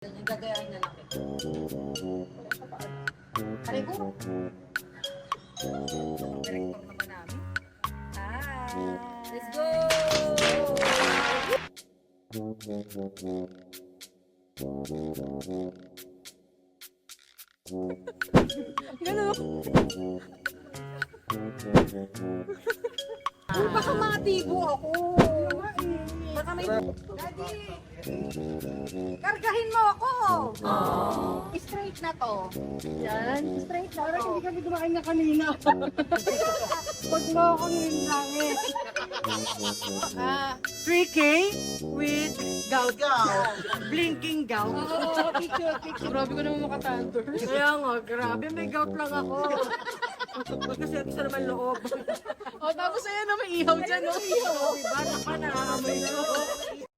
Yung gagayahin na laki. Aray ko. Director naman namin. Let's go! Baka matibo ako. Baka may... Daddy! Kargahin mo ako! Straight na to. Yan, straight na to. Hindi kami dumain na kanina. Huwag mo ako nilangit. 3K with gout. Blinking gout. Oo, picture. Grabe ko naman makatantor. Kaya nga, grabe. May gout lang ako. Kasi isa naman loob. O, tapos ayan na may ihaw dyan. Diba? Naka na, may loob.